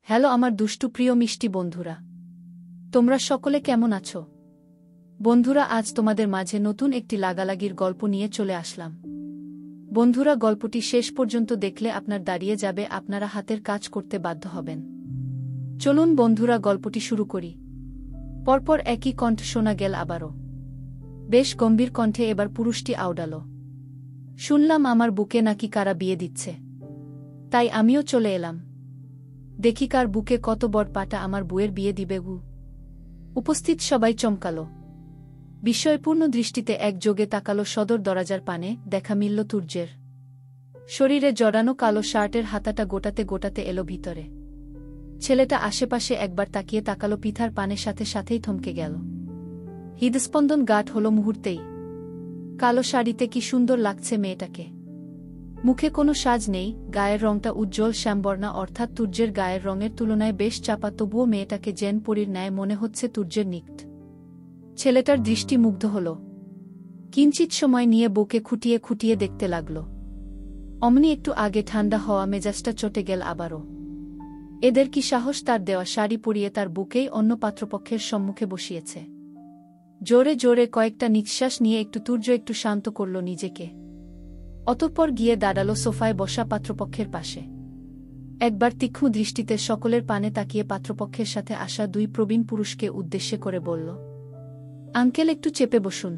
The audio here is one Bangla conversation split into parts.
হ্যালো আমার দুষ্টু প্রিয় মিষ্টি বন্ধুরা, তোমরা সকলে কেমন আছো? বন্ধুরা, আজ তোমাদের মাঝে নতুন একটি লাগালাগির গল্প নিয়ে চলে আসলাম। বন্ধুরা, গল্পটি শেষ পর্যন্ত দেখলে আপনার দাঁড়িয়ে যাবে, আপনারা হাতের কাজ করতে বাধ্য হবেন। চলুন বন্ধুরা, গল্পটি শুরু করি। পরপর একই কণ্ঠ শোনা গেল আবারও। বেশ গম্ভীর কণ্ঠে এবার পুরুষটি আওড়াল, শুনলাম আমার বুকে নাকি কারা বিয়ে দিচ্ছে, তাই আমিও চলে এলাম। দেখি কার বুকে কত বড় পাটা আমার বুয়ের বিয়ে দিবে গু। উপস্থিত সবাই চমকাল। বিস্ময়পূর্ণ দৃষ্টিতে একযোগে তাকালো সদর দরজার পানে। দেখা মিলল তুর্যের। শরীরে জড়ানো কালো শার্টের হাতাটা গোটাতে গোটাতে এলো ভিতরে। ছেলেটা আশেপাশে একবার তাকিয়ে তাকালো পিঠার পানের সাথে সাথেই থমকে গেল। হৃদস্পন্দন গাঢ় হলো মুহূর্তেই। কালো শাড়িতে কি সুন্দর লাগছে মেয়েটাকে। মুখে কোনো সাজ নেই, গায়ের রংটা উজ্জ্বল শ্যামবর্ণা, অর্থাৎ তুর্যের গায়ের রঙের তুলনায় বেশ চাপা, তবুও মেয়েটাকে জেন পরীর ন্যায় মনে হচ্ছে তুর্যের নিকট। ছেলেটার দৃষ্টি মুগ্ধ হল। কিঞ্চিত সময় নিয়ে বউকে খুঁটিয়ে খুঁটিয়ে দেখতে লাগল। অমনি একটু আগে ঠান্ডা হওয়া মেজাজটা চটে গেল আবারও। এদের কি সাহস তার দেওয়া শাড়ি পরিয়ে তার বুকেই অন্য পাত্রপক্ষের সম্মুখে বসিয়েছে। জোরে জোরে কয়েকটা নিঃশ্বাস নিয়ে তুর্য একটু শান্ত করল নিজেকে। অতঃপর গিয়ে দাঁড়াল সোফায় বসা পাত্রপক্ষের পাশে। একবার তীক্ষ্ণ দৃষ্টিতে সকলের পানে তাকিয়ে পাত্রপক্ষের সাথে আসা দুই প্রবীণ পুরুষকে উদ্দেশ্যে করে বলল, আঙ্কেল, একটু চেপে বসুন।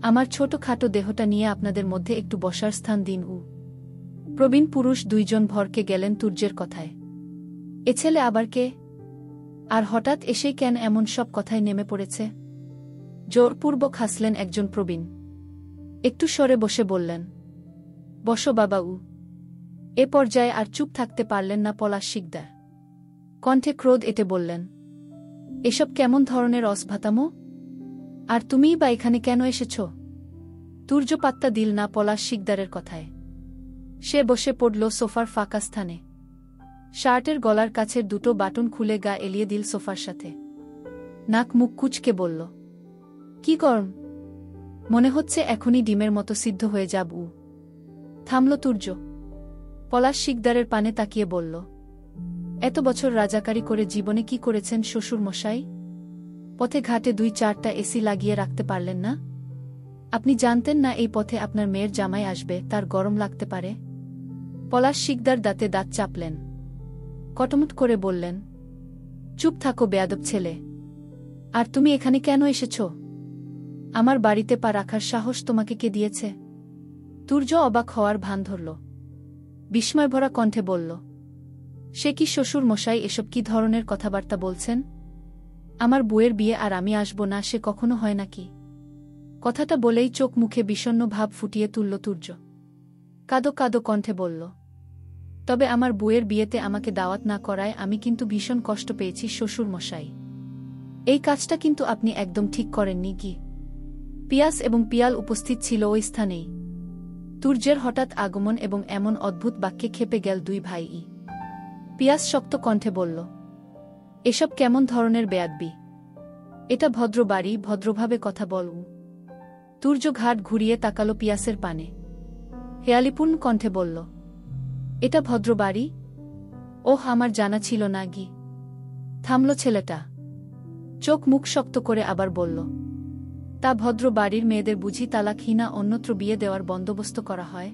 আমার ছোট খাটো দেহটা নিয়ে আপনাদের মধ্যে একটু বসার স্থান দিন। প্রবীণ পুরুষ দুইজন ভরকে গেলেন তুর্যের কথায়। এ ছেলে আবার কে? আর হঠাৎ এসেই কেন এমন সব কথায় নেমে পড়েছে? জোরপূর্বক হাসলেন একজন প্রবীণ। একটু সরে বসে বললেন, বসো বাবা। এ পর্যায়ে আর চুপ থাকতে পারলেন না পলাশ শিকদার। কণ্ঠে ক্রোধ এঁটে বললেন, এসব কেমন ধরনের অসভাতামো? আর তুমিই বা এখানে কেন এসেছ? তুর্য পাত্তা দিল না পলাশ শিকদারের কথায়। সে বসে পড়ল সোফার ফাঁকা স্থানে। শার্টের গলার কাছের দুটো বাটন খুলে গা এলিয়ে দিল সোফার সাথে। নাক মুখ কুচকে বলল, কি গরম, মনে হচ্ছে এখনই ডিমের মতো সিদ্ধ হয়ে যাব। থামল তুর্য। পলাশ শিকদারের পানে তাকিয়ে বলল, এত বছর রাজাকারি করে জীবনে কি করেছেন শ্বশুর মশাই? পথে ঘাটে 2-4টা এসি লাগিয়ে রাখতে পারলেন না? আপনি জানতেন না এই পথে আপনার মেয়ের জামাই আসবে, তার গরম লাগতে পারে? পলাশ শিকদার দাঁতে দাঁত চাপলেন। কটমট করে বললেন, চুপ থাকো বেয়াদব ছেলে। আর তুমি এখানে কেন এসেছ? আমার বাড়িতে পা রাখার সাহস তোমাকে কে দিয়েছে? তুর্য অবাক হওয়ার ভান ধরল। বিস্ময়ভরা কণ্ঠে বলল, সে কি শ্বশুর মশাই, এসব কি ধরনের কথাবার্তা বলছেন? আমার বউয়ের বিয়ে আর আমি আসব না, সে কখনো হয় নাকি? কথাটা বলেই চোখ মুখে বিষণ্ণ ভাব ফুটিয়ে তুলল তুর্য। কাঁদো কাঁদো কণ্ঠে বলল, তবে আমার বউয়ের বিয়েতে আমাকে দাওয়াত না করায় আমি কিন্তু ভীষণ কষ্ট পেয়েছি শ্বশুর মশাই। এই কাজটা কিন্তু আপনি একদম ঠিক করেননি কি? পিয়াস এবং পিয়াল উপস্থিত ছিল ওই স্থানেই। তুর্যের হঠাৎ আগমন এবং এমন অদ্ভুত বাক্যে ক্ষেপে গেল দুই ভাই। পিয়াস শক্ত কণ্ঠে বলল, এসব কেমন ধরনের বেয়াদবি? এটা ভদ্র বাড়ি, ভদ্রভাবে কথা বল। তুর্য ঘাট ঘুরিয়ে তাকালো পিয়াসের পানে। হেয়ালিপূর্ণ কণ্ঠে বলল, এটা ভদ্র বাড়ি? ওহ, আমার জানা ছিল না গি। থামল ছেলেটা। চোখ মুখ শক্ত করে আবার বলল, তা ভদ্র বাড়ির মেয়েদের বুঝি তালাকহীনা অন্যত্র বিয়ে দেওয়ার বন্দোবস্ত করা হয়?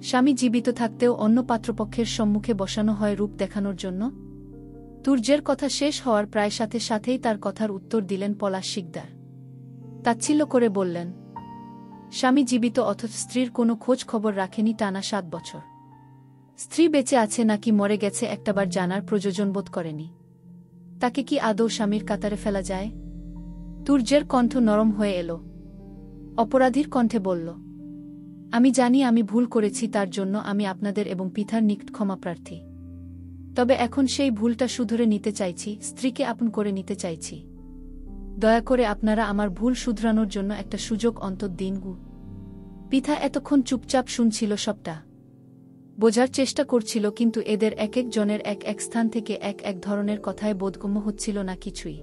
স্বামী জীবিত থাকতেও অন্য পাত্রপক্ষের সম্মুখে বসানো হয় রূপ দেখানোর জন্য? তুর্যের কথা শেষ হওয়ার প্রায় সাথে সাথেই তার কথার উত্তর দিলেন পলাশ শিকদার। তাচ্ছিল্য করে বললেন, স্বামী জীবিত অথচ স্ত্রীর কোনো খোঁজ খবর রাখেনি টানা 7 বছর। স্ত্রী বেঁচে আছে নাকি মরে গেছে একটাবার জানার প্রয়োজন বোধ করেনি। তাকে কি আদৌ স্বামীর কাতারে ফেলা যায়? তুর্যের কণ্ঠ নরম হয়ে এলো। অপরাধীর কণ্ঠে বলল, আমি জানি আমি ভুল করেছি, তার জন্য আমি আপনাদের এবং পিতার নিকট ক্ষমা প্রার্থী। তবে এখন সেই ভুলটা শুধরে নিতে চাইছি, স্ত্রীকে আপন করে নিতে চাইছি। দয়া করে আপনারা আমার ভুল শুধরানোর জন্য একটা সুযোগ অন্তত দিন। পিতা এতক্ষণ চুপচাপ শুনছিল সবটা। বোঝার চেষ্টা করছিল, কিন্তু এদের এক এক জনের এক এক স্থান থেকে এক এক ধরনের কথায় বোধগম্য হচ্ছিল না কিছুই।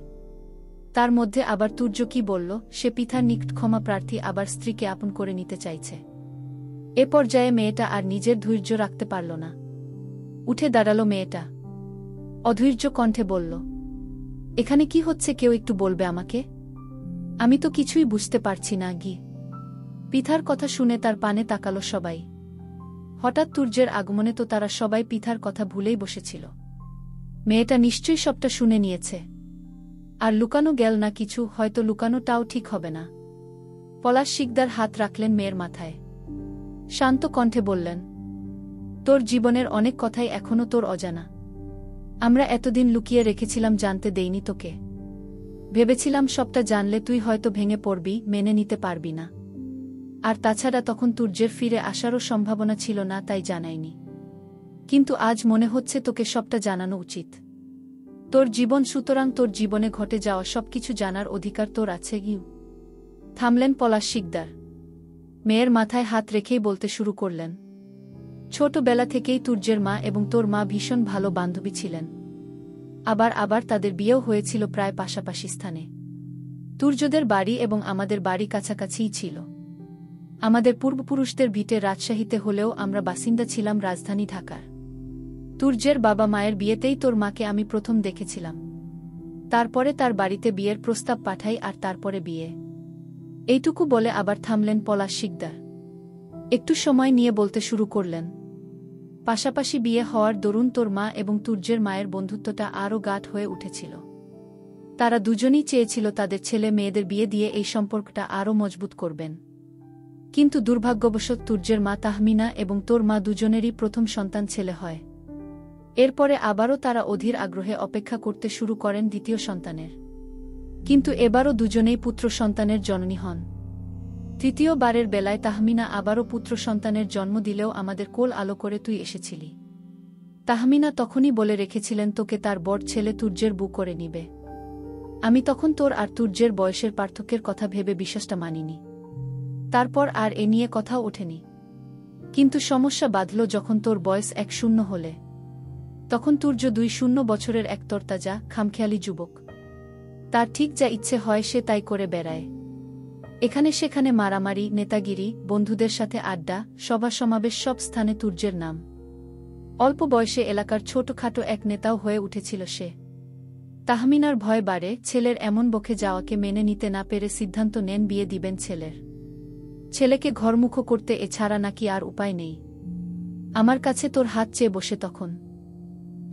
তার মধ্যে আবার তুর্য কি বলল, সে পিতার নিকট ক্ষমা প্রার্থী, আবার স্ত্রীকে আপন করে নিতে চাইছে। এ পর্যায়ে মেয়েটা আর নিজের ধৈর্য রাখতে পারল না। উঠে দাঁড়াল মেয়েটা। অধৈর্য কণ্ঠে বলল। এখানে কি হচ্ছে কেউ একটু বলবে আমাকে? আমি তো কিছুই বুঝতে পারছি না গি। পিথার কথা শুনে তার পানে তাকালো সবাই। হঠাৎ তুর্যের আগমনে তো তারা সবাই পিথার কথা ভুলেই বসেছিল। মেয়েটা নিশ্চয়ই সবটা শুনে নিয়েছে। আর লুকানো গেল না কিছু, হয়তো লুকানোটাও ঠিক হবে না। পলাশ শিকদার হাত রাখলেন মেয়ের মাথায়। শান্ত কণ্ঠে বললেন, তোর জীবনের অনেক কথাই এখনো তোর অজানা। আমরা এতদিন লুকিয়ে রেখেছিলাম, জানতে দেইনি তোকে। ভেবেছিলাম সবটা জানলে তুই হয়তো ভেঙে পড়বি, মেনে নিতে পারবি না। আর তাছাড়া তখন তুর্যের ফিরে আসারও সম্ভাবনা ছিল না, তাই জানাইনি। কিন্তু আজ মনে হচ্ছে তোকে সবটা জানানো উচিত। তোর জীবন, সুতরাং তোর জীবনে ঘটে যাওয়া সবকিছু জানার অধিকার তোর আছে। ইউ থামলেন পলাশ শিকদার। মেয়ের মাথায় হাত রেখেই বলতে শুরু করলেন, ছোটবেলা থেকেই তুর্যের মা এবং তোর মা ভীষণ ভালো বান্ধবী ছিলেন। আবার তাদের বিয়েও হয়েছিল প্রায় পাশাপাশি স্থানে। তুর্যদের বাড়ি এবং আমাদের বাড়ি কাছাকাছিই ছিল। আমাদের পূর্বপুরুষদের ভিটে রাজশাহীতে হলেও আমরা বাসিন্দা ছিলাম রাজধানী ঢাকার। তুর্যের বাবা মায়ের বিয়েতেই তোর মাকে আমি প্রথম দেখেছিলাম। তারপরে তার বাড়িতে বিয়ের প্রস্তাব পাঠাই, আর তারপরে বিয়ে। এইটুকু বলে আবার থামলেন পলাশ শিকদার। একটু সময় নিয়ে বলতে শুরু করলেন, পাশাপাশি বিয়ে হওয়ার দরুন তোর মা এবং তুর্যের মায়ের বন্ধুত্বটা আরও গাঢ় হয়ে উঠেছিল। তারা দুজনেই চেয়েছিল তাদের ছেলে মেয়েদের বিয়ে দিয়ে এই সম্পর্কটা আরও মজবুত করবেন। কিন্তু দুর্ভাগ্যবশত তুর্যের মা তাহমিনা এবং তোর মা দুজনেরই প্রথম সন্তান ছেলে হয়। এরপরে আবারও তারা অধীর আগ্রহে অপেক্ষা করতে শুরু করেন দ্বিতীয় সন্তানের। কিন্তু এবারও দুজনেই পুত্র সন্তানের জননী হন। তৃতীয়বারের বেলায় তাহমিনা আবারও পুত্র সন্তানের জন্ম দিলেও আমাদের কোল আলো করে তুই এসেছিলি। তাহমিনা তখনই বলে রেখেছিলেন তোকে তার বড় ছেলে তুর্যের বউ করে নিবে। আমি তখন তোর আর তুর্যের বয়সের পার্থক্যের কথা ভেবে বিশ্বাসটা মানিনি। তারপর আর এ নিয়ে কথাও ওঠেনি। কিন্তু সমস্যা বাঁধল যখন তোর বয়স 10 হলে। তখন তুর্য 20 বছরের এক তরতাজা খামখেয়ালি যুবক। তার ঠিক যা ইচ্ছে হয় সে তাই করে বেড়ায়। এখানে সেখানে মারামারি, নেতাগিরি, বন্ধুদের সাথে আড্ডা, সভা সমাবেশ, সব স্থানে তুর্যের নাম। অল্প বয়সে এলাকার ছোটখাটো এক নেতাও হয়ে উঠেছিল সে। তাহমিনার ভয় বাড়ে, ছেলের এমন বকে যাওয়াকে মেনে নিতে না পেরে সিদ্ধান্ত নেন বিয়ে দিবেন ছেলেকে ঘরমুখো করতে, এছাড়া নাকি আর উপায় নেই। আমার কাছে তোর হাত চেয়ে বসে তখন।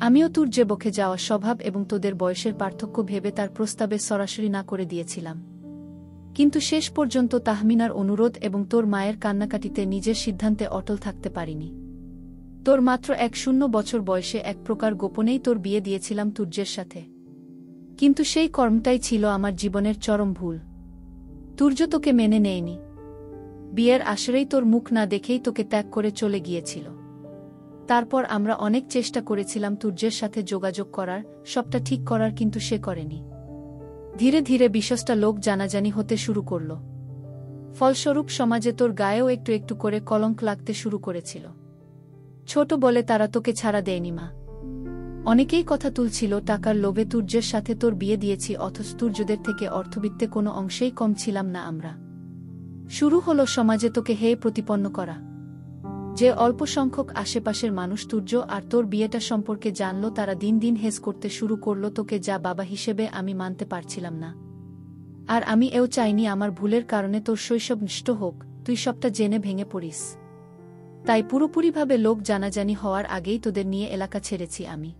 আমিও তুর্যে বকে যাওয়া স্বভাব এবং তোদের বয়সের পার্থক্য ভেবে তার প্রস্তাবে সরাসরি না করে দিয়েছিলাম। কিন্তু শেষ পর্যন্ত তাহমিনার অনুরোধ এবং তোর মায়ের কান্নাকাটিতে নিজের সিদ্ধান্তে অটল থাকতে পারিনি। তোর মাত্র 10 বছর বয়সে এক প্রকার গোপনেই তোর বিয়ে দিয়েছিলাম তুর্যের সাথে। কিন্তু সেই কর্মটাই ছিল আমার জীবনের চরম ভুল। তুর্য তোকে মেনে নেয়নি। বিয়ের আসরেই তোর মুখ না দেখেই তোকে ত্যাগ করে চলে গিয়েছিল। তারপর আমরা অনেক চেষ্টা করেছিলাম তুর্যের সাথে যোগাযোগ করার, সবটা ঠিক করার, কিন্তু সে করেনি। ধীরে ধীরে বিষয়টা লোক জানাজানি হতে শুরু করল। ফলস্বরূপ সমাজে তোর গায়েও একটু একটু করে কলঙ্ক লাগতে শুরু করেছিল। ছোট বলে তারা তোকে ছাড়া দেয়নি মা। অনেকেই কথা তুলছিল টাকার লোভে তুর্যের সাথে তোর বিয়ে দিয়েছি, অথচ তুর্যদের থেকে অর্থবিত্তে কোনো অংশেই কম ছিলাম না আমরা। শুরু হলো সমাজে তোকে হেয় প্রতিপন্ন করা। যে অল্প সংখ্যক আশেপাশের মানুষ তুর্য আর তোর বিয়েটা সম্পর্কে জানল, তারা দিন দিন হেস করতে শুরু করল তোকে, যা বাবা হিসেবে আমি মানতে পারছিলাম না। আর আমি এও চাইনি আমার ভুলের কারণে তোর শৈশব নষ্ট হোক, তুই সবটা জেনে ভেঙে পড়িস। তাই পুরোপুরিভাবে লোক জানাজানি হওয়ার আগেই তোদের নিয়ে এলাকা ছেড়েছি আমি।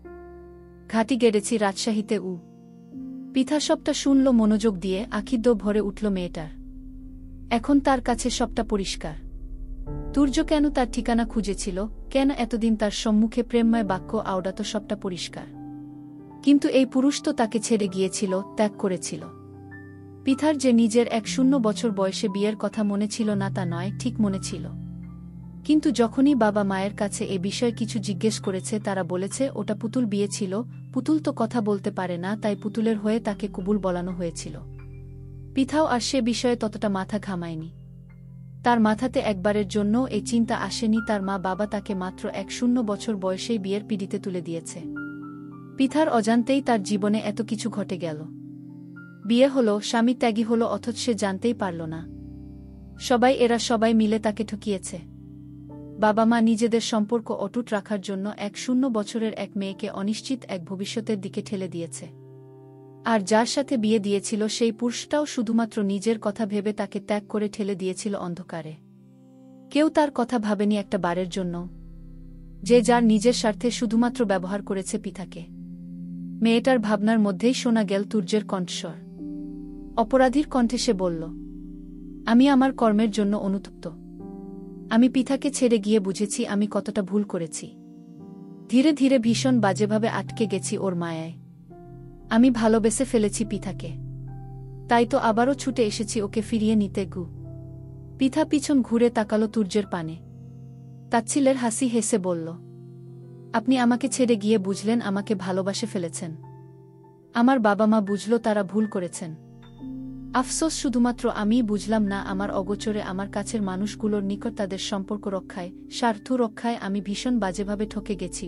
ঘাঁটি গেড়েছি রাজশাহীতে। পিতা সবটা শুনল মনোযোগ দিয়ে, আখিদ্য ভরে উঠল মেয়েটার। এখন তার কাছে সবটা পরিষ্কার। তুর্য কেন তার ঠিকানা খুঁজেছিল, কেন এতদিন তার সম্মুখে প্রেমময় বাক্য আওড়াত, সবটা পরিষ্কার। কিন্তু এই পুরুষ তো তাকে ছেড়ে গিয়েছিল, ত্যাগ করেছিল। পিতার যে নিজের 10 বছর বয়সে বিয়ের কথা মনে ছিল না তা নয়, ঠিক মনে ছিল। কিন্তু যখনই বাবা মায়ের কাছে এ বিষয়ে কিছু জিজ্ঞেস করেছে, তারা বলেছে ওটা পুতুল বিয়ে ছিল, পুতুল তো কথা বলতে পারে না, তাই পুতুলের হয়ে তাকে কবুল বলানো হয়েছিল। পিতাও আর সে বিষয়ে ততটা মাথা ঘামায়নি। তার মাথাতে একবারের জন্য এই চিন্তা আসেনি তার মা বাবা তাকে মাত্র 10 বছর বয়সেই বিয়ের পিঁড়িতে তুলে দিয়েছে। পিতার অজান্তেই তার জীবনে এত কিছু ঘটে গেল। বিয়ে হলো, স্বামী ত্যাগী হলো, অথচ সে জানতেই পারল না। এরা সবাই মিলে তাকে ঠকিয়েছে। বাবা মা নিজেদের সম্পর্ক অটুট রাখার জন্য ১ বছরের এক মেয়েকে অনিশ্চিত এক ভবিষ্যতের দিকে ঠেলে দিয়েছে। আর যার সাথে বিয়ে দিয়েছিল সেই পুরুষটাও শুধুমাত্র নিজের কথা ভেবে তাকে ত্যাগ করে ঠেলে দিয়েছিল অন্ধকারে। কেউ তার কথা ভাবেনি একটা বারের জন্য, যে যার নিজের স্বার্থে শুধুমাত্র ব্যবহার করেছে পিতাকে। মেয়েটার ভাবনার মধ্যেই শোনা গেল তুর্যের কণ্ঠস্বর। অপরাধীর কণ্ঠে সে বলল, আমি আমার কর্মের জন্য অনুতপ্ত। আমি পিতাকে ছেড়ে গিয়ে বুঝেছি আমি কতটা ভুল করেছি। ধীরে ধীরে ভীষণ বাজেভাবে আটকে গেছি ওর মায়ায়। আমি ভালোবেসে ফেলেছি পিতাকে, তাই তো আবারও ছুটে এসেছি ওকে ফিরিয়ে নিতে। পিতা পিছন ঘুরে তাকালো তুর্যের পানে, তাচ্ছিলের হাসি হেসে বলল, আপনি আমাকে ছেড়ে গিয়ে বুঝলেন আমাকে ভালোবাসে ফেলেছেন। আমার বাবা মা বুঝল তারা ভুল করেছেন। আফসোস শুধুমাত্র আমিই বুঝলাম না, আমার অগোচরে আমার কাছের মানুষগুলোর নিকট তাদের সম্পর্ক রক্ষায়, স্বার্থ রক্ষায় আমি ভীষণ বাজেভাবে ঠকে গেছি।